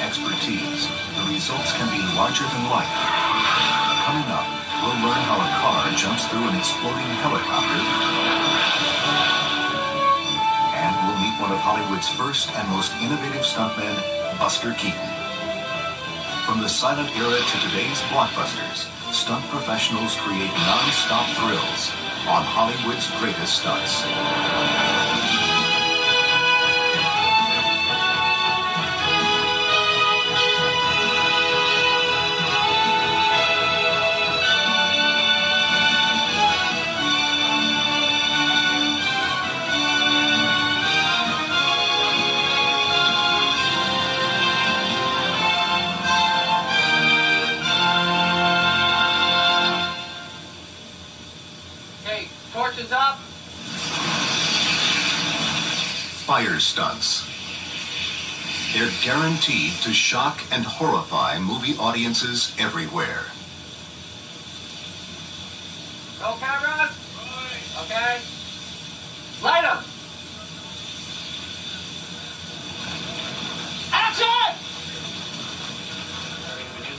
expertise, the results can be larger than life. Coming up, we'll learn how a car jumps through an exploding helicopter, and we'll meet one of Hollywood's first and most innovative stuntmen, Buster Keaton. From the silent era to today's blockbusters, stunt professionals create non-stop thrills on Hollywood's greatest stunts. Torches up. Fire stunts. They're guaranteed to shock and horrify movie audiences everywhere. Roll cameras. Okay. Light them. Action!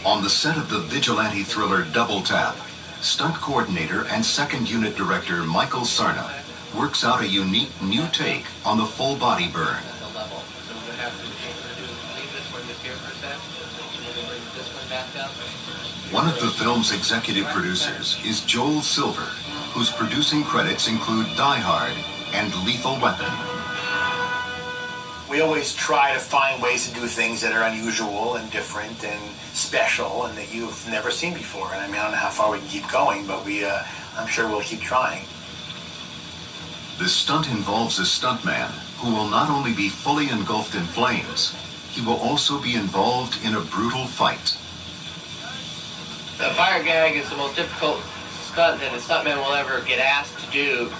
On the set of the vigilante thriller Double Tap, stunt coordinator and second unit director Michael Sarna works out a unique new take on the full body burn. One of the film's executive producers is Joel Silver, whose producing credits include Die Hard and Lethal Weapon. We always try to find ways to do things that are unusual and different and special and that you've never seen before. And I mean, I don't know how far we can keep going, but I'm sure we'll keep trying. The stunt involves a stuntman who will not only be fully engulfed in flames, he will also be involved in a brutal fight. The fire gag is the most difficult stunt that a stuntman will ever get asked to do,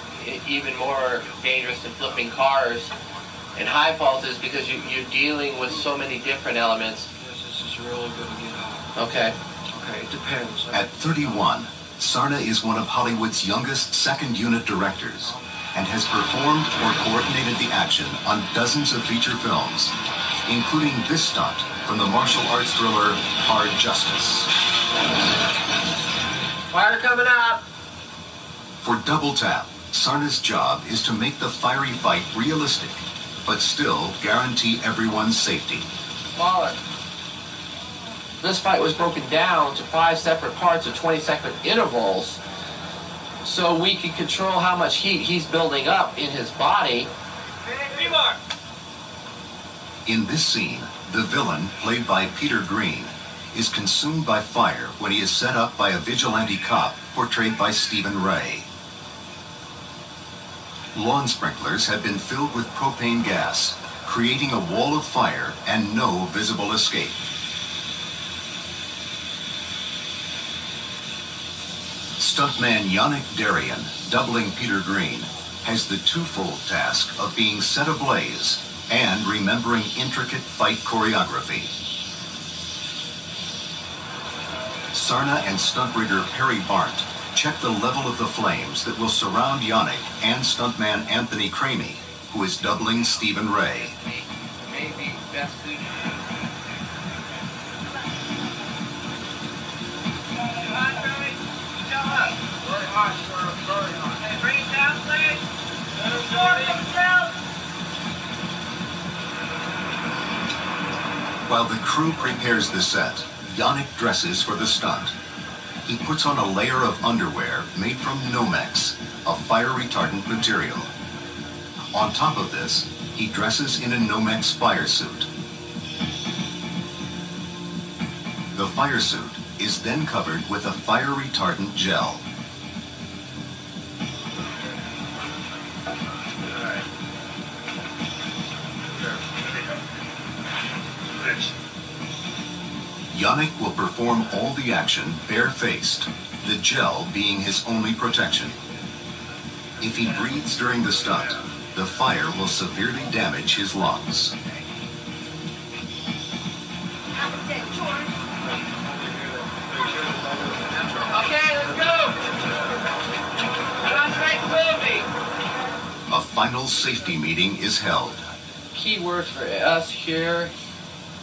even more dangerous than flipping cars. And high falls is because you're dealing with so many different elements. Yes, this is really good to get out. Okay. Okay, it depends. At 31, Sarna is one of Hollywood's youngest second unit directors and has performed or coordinated the action on dozens of feature films, including this stunt from the martial arts thriller Hard Justice. Fire coming up. For Double Tap, Sarna's job is to make the fiery fight realistic, but still guarantee everyone's safety. Smaller. This fight was broken down to 5 separate parts of 20-second intervals so we could control how much heat he's building up in his body. In this scene, the villain, played by Peter Green, is consumed by fire when he is set up by a vigilante cop portrayed by Stephen Ray. Lawn sprinklers have been filled with propane gas, creating a wall of fire and no visible escape. Stuntman Yannick Darien, doubling Peter Green, has the twofold task of being set ablaze and remembering intricate fight choreography. Sarna and stunt rigger Perry Barnt check the level of the flames that will surround Yannick and stuntman Anthony Cramey, who is doubling Stephen Ray. Maybe best suited. Bring it down, please. While the crew prepares the set, Yannick dresses for the stunt. He puts on a layer of underwear made from Nomex, a fire-retardant material. On top of this, he dresses in a Nomex fire suit. The fire suit is then covered with a fire-retardant gel. Yannick will perform all the action bare-faced, the gel being his only protection. If he breathes during the stunt, the fire will severely damage his lungs. Okay, let's go. Concentrate movie. A final safety meeting is held. Key words for us here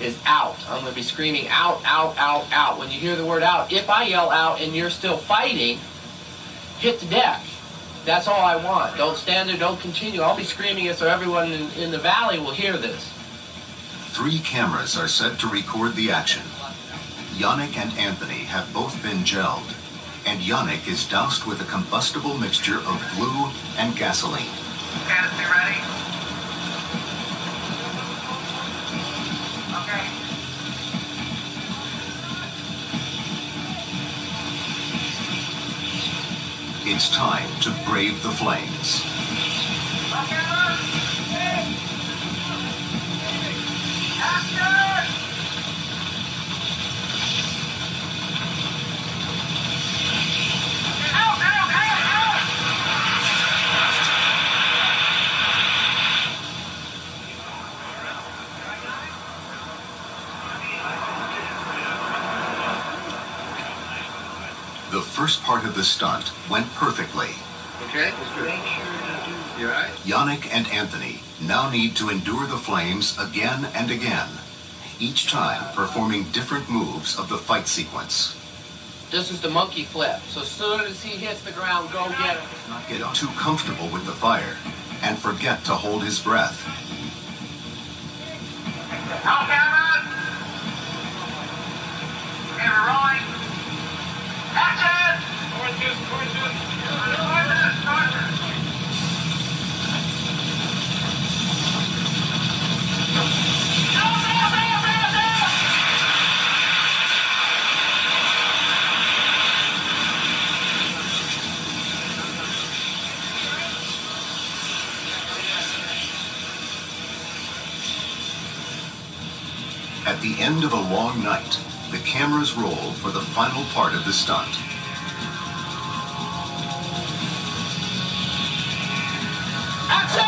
is out. I'm going to be screaming out, out, out, out. When you hear the word out, if I yell out and you're still fighting, hit the deck. That's all I want. Don't stand there, don't continue. I'll be screaming it so everyone in the valley will hear this. 3 cameras are set to record the action. Yannick and Anthony have both been gelled, and Yannick is doused with a combustible mixture of glue and gasoline. Anthony, ready? Okay. It's time to brave the flames. The first part of the stunt went perfectly. Okay? You all right? Yannick and Anthony now need to endure the flames again and again, each time performing different moves of the fight sequence. This is the monkey flip. So as soon as he hits the ground, go get him. Not get too comfortable with the fire and forget to hold his breath. All cameras! Okay, we're rolling. Action! At the end of a long night, the cameras roll for the final part of the stunt. Action!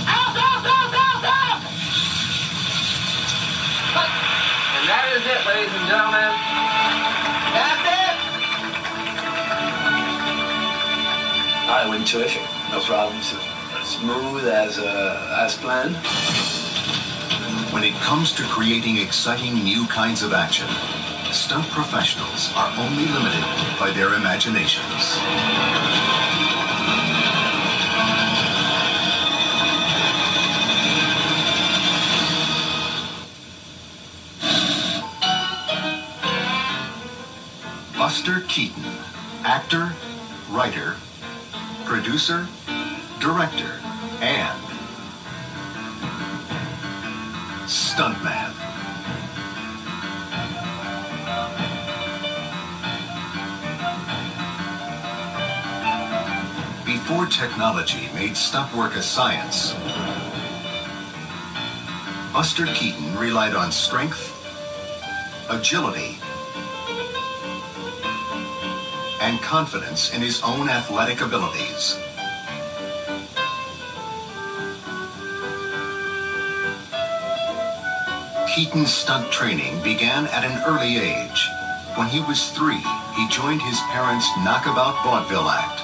Out, out, out, out, out! And that is it, ladies and gentlemen. That's it! I went terrific. No problems. Smooth as planned. When it comes to creating exciting new kinds of action, stunt professionals are only limited by their imaginations. Buster Keaton, actor, writer, producer, director, and stuntman. Before technology made stunt work a science, Buster Keaton relied on strength, agility, and confidence in his own athletic abilities. Keaton's stunt training began at an early age. When he was 3, he joined his parents' knockabout vaudeville act.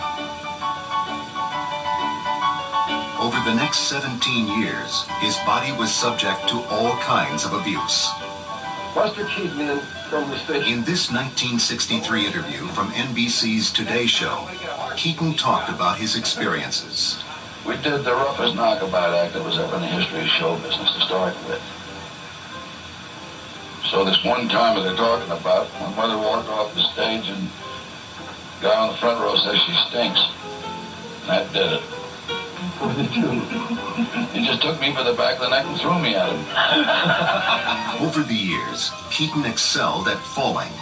Over the next 17 years, his body was subject to all kinds of abuse. Buster Keaton from the station. In this 1963 interview from NBC's Today Show, Keaton talked about his experiences. We did the roughest knockabout act that was ever in the history of show business to start with. So this one time that they're talking about, when Mother walked off the stage and the guy on the front row says she stinks. That did it. What did you do? He just took me by the back of the neck and threw me at him. Over the years, Keaton excelled at falling.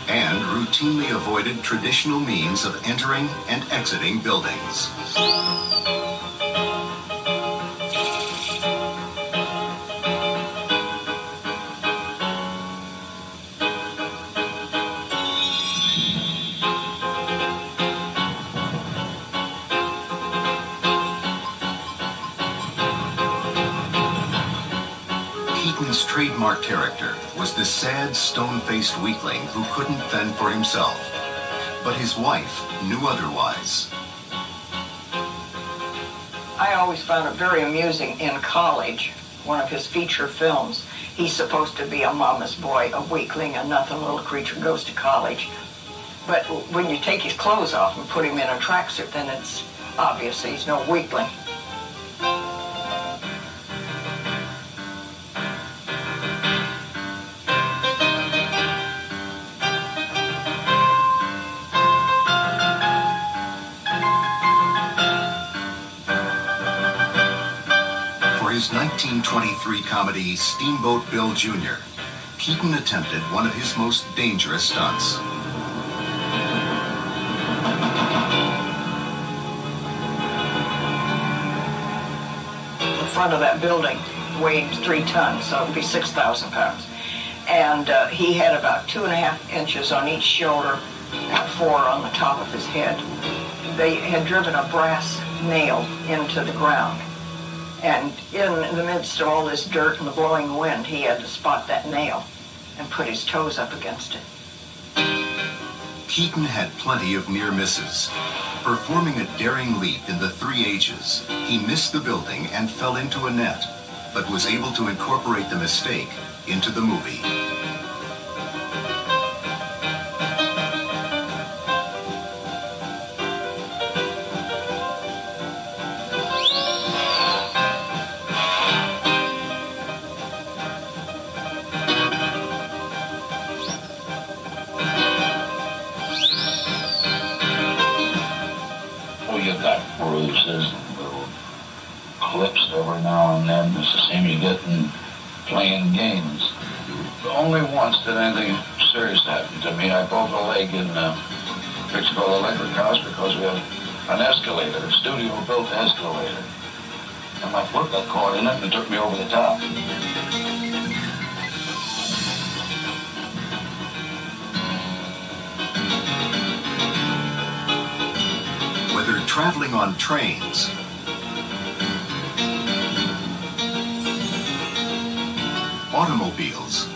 And routinely avoided traditional means of entering and exiting buildings. Keaton's trademark character was the sad, stone-faced weakling who couldn't fend for himself. But his wife knew otherwise. I always found it very amusing in college, one of his feature films. He's supposed to be a mama's boy, a weakling, a nothing little creature, goes to college. But when you take his clothes off and put him in a tracksuit, then it's obvious he's no weakling. For his 1923 comedy Steamboat Bill Jr., Keaton attempted one of his most dangerous stunts. The front of that building weighed 3 tons, so it would be 6,000 pounds. And he had about 2.5 inches on each shoulder and 4 on the top of his head. They had driven a brass nail into the ground. And in the midst of all this dirt and the blowing wind, he had to spot that nail and put his toes up against it. Keaton had plenty of near misses. Performing a daring leap in the 3 H's, he missed the building and fell into a net, but was able to incorporate the mistake into the movie. You got bruises, little clips every now and then. It's the same you get in playing games. Only once did anything serious happen to me. I broke a leg in a picture called Electric House because we had an escalator, a studio-built escalator. And my foot got caught in it and it took me over the top. Whether traveling on trains, automobiles,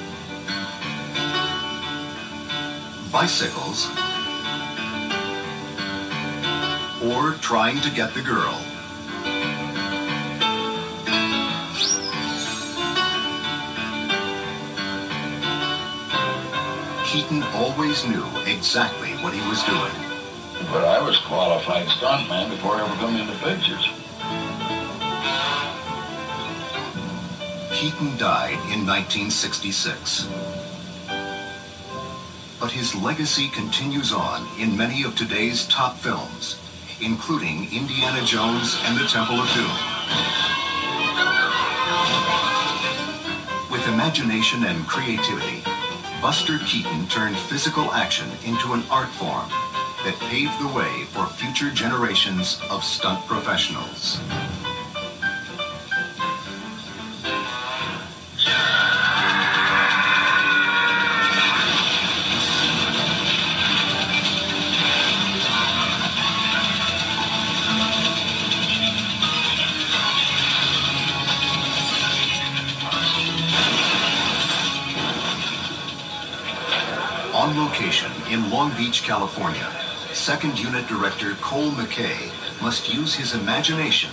bicycles, or trying to get the girl. Keaton always knew exactly what he was doing. But I was qualified stuntman before I ever come into pictures. Keaton died in 1966. But his legacy continues on in many of today's top films, including Indiana Jones and the Temple of Doom. With imagination and creativity, Buster Keaton turned physical action into an art form that paved the way for future generations of stunt professionals. On location in Long Beach, California, Second Unit Director Cole McKay must use his imagination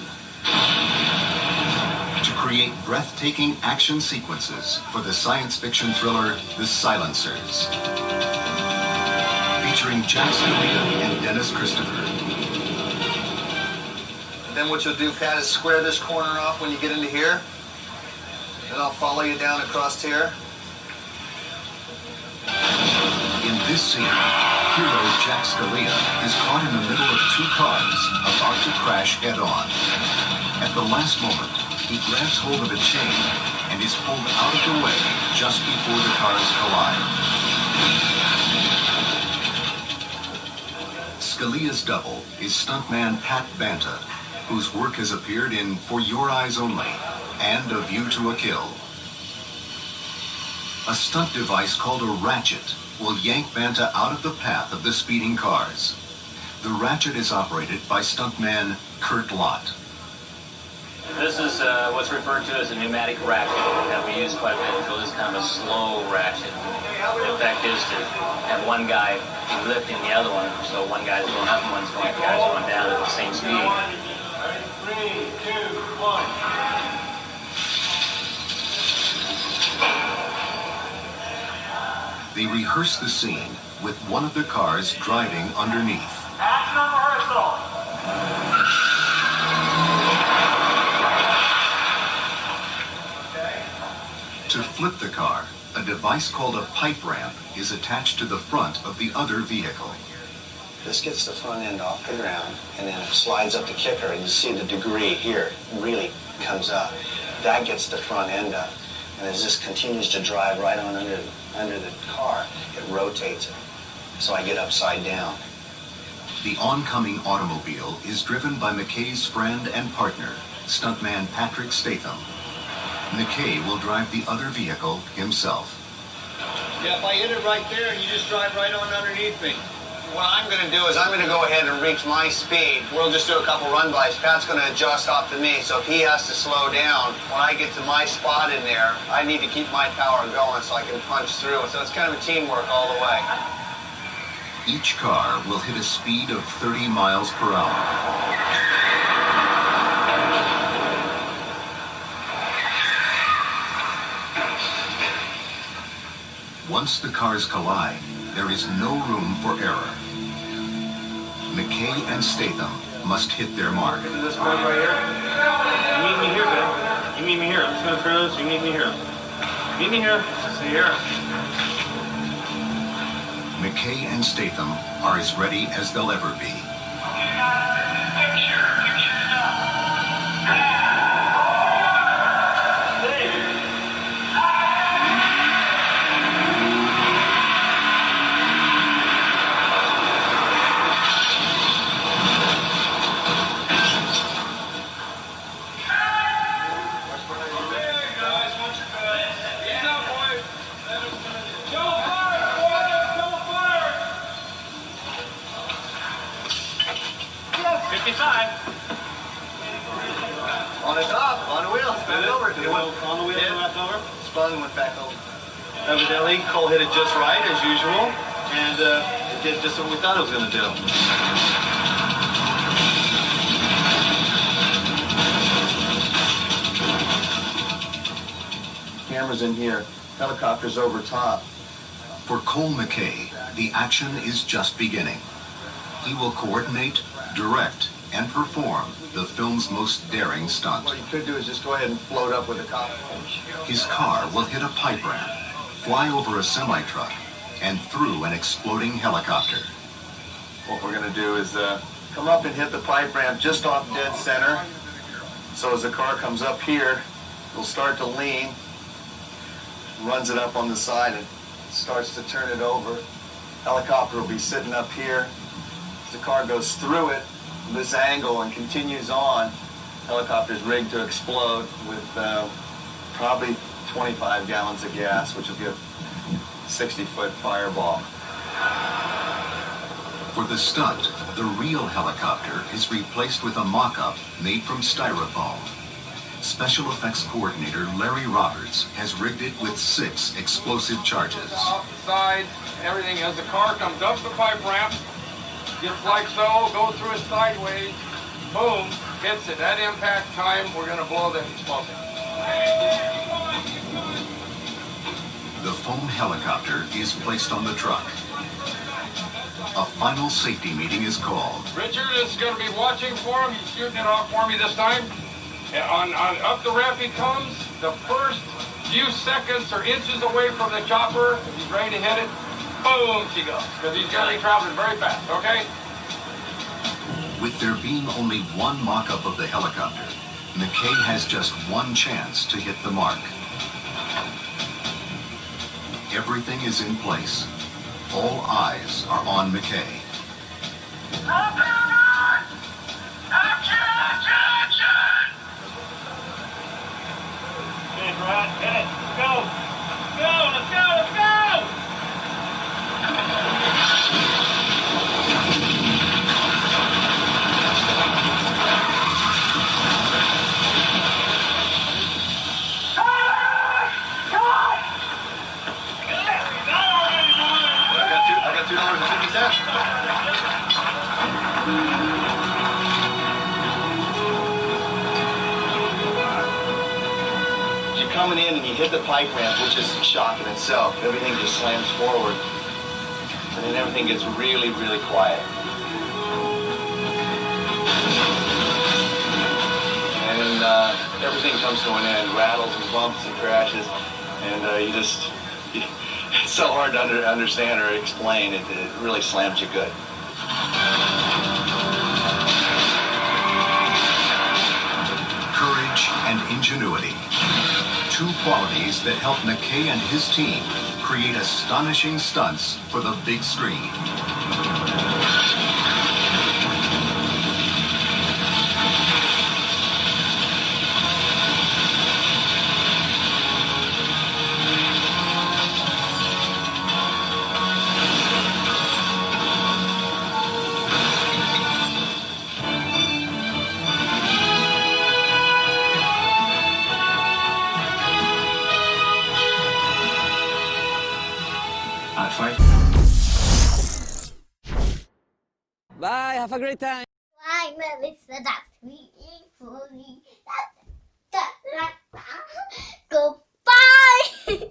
to create breathtaking action sequences for the science fiction thriller The Silencers, featuring Jack Scalia and Dennis Christopher. Then what you'll do, Pat, is square this corner off when you get into here. Then I'll follow you down across here. In this scene, hero Jack Scalia is caught in the middle of 2 cars about to crash head-on. At the last moment, he grabs hold of a chain and is pulled out of the way just before the cars collide. Scalia's double is stuntman Pat Banta, whose work has appeared in For Your Eyes Only and A View to a Kill. A stunt device called a ratchet will yank Banta out of the path of the speeding cars. The ratchet is operated by stuntman Kurt Lott. This is what's referred to as a pneumatic ratchet that we use quite a bit. So this is kind of a slow ratchet. The effect is to have one guy be lifting the other one, so one guy's going up and the guy's going down at the same speed. 3, 2, 1. They rehearse the scene with one of the cars driving underneath. Action rehearsal. To flip the car, a device called a pipe ramp is attached to the front of the other vehicle. This gets the front end off the ground, and then it slides up the kicker, and you see the degree here really comes up. That gets the front end up, and as this continues to drive right on under the car, it rotates it. So I get upside down. The oncoming automobile is driven by McKay's friend and partner, stuntman Patrick Statham. McKay will drive the other vehicle himself. Yeah, if I hit it right there and you just drive right on underneath me. What I'm going to do is I'm going to go ahead and reach my speed. We'll just do a couple run-bys. Pat's going to adjust off to me, so if he has to slow down, when I get to my spot in there, I need to keep my power going so I can punch through. So it's kind of a teamwork all the way. Each car will hit a speed of 30 miles per hour. Once the cars collide, there is no room for error. McKay and Statham must hit their mark. This point right here. You meet me here, Ben. You meet me here. I'm just going to throw this. You meet me here. Meet me here. See here. McKay and Statham are as ready as they'll ever be. Picture done. On the top, on the wheel, it's back over. On the wheel, Yeah. back over? Spun and went back over. Evidently, Cole hit it just right, as usual, and it did just what we thought it was going to do. Cameras in here, helicopters over top. For Cole McKay, the action is just beginning. He will coordinate, direct, and perform the film's most daring stunt. What you could do is just go ahead and float up with a cop. His car will hit a pipe ramp, fly over a semi-truck, and through an exploding helicopter. What we're going to do is come up and hit the pipe ramp just off dead center. So as the car comes up here, it'll start to lean, runs it up on the side, and starts to turn it over. Helicopter will be sitting up here. As the car goes through it, this angle, and continues on, helicopter's rigged to explode with probably 25 gallons of gas, which will give a 60-foot fireball. For the stunt, the real helicopter is replaced with a mock-up made from styrofoam. Special effects coordinator Larry Roberts has rigged it with 6 explosive charges. Outside, everything as the car comes up the pipe ramp, just like so, goes through it sideways, boom, hits it. At impact time, we're going to blow the explosive. The foam helicopter is placed on the truck. A final safety meeting is called. Richard is going to be watching for him. He's shooting it off for me this time. On up the ramp he comes. The first few seconds or inches away from the chopper, he's ready to hit it. Boom, she goes. Because he's going to be traveling very fast, okay? With there being only one mock-up of the helicopter, McKay has just one chance to hit the mark. Everything is in place. All eyes are on McKay. Hit it, Rod. Hit it. Go. Go. Let's go. Let's go. coming in and you hit the pipe ramp, which is shock in itself. Everything just slams forward. And then everything gets really, really quiet. And then everything comes to an end, rattles and bumps and crashes. And it's so hard to understand or explain. It really slams you good. Courage and ingenuity. Two qualities that help McKay and his team create astonishing stunts for the big screen. Bye, have a great time. Bye, Melissa. That's sweet. Goodbye.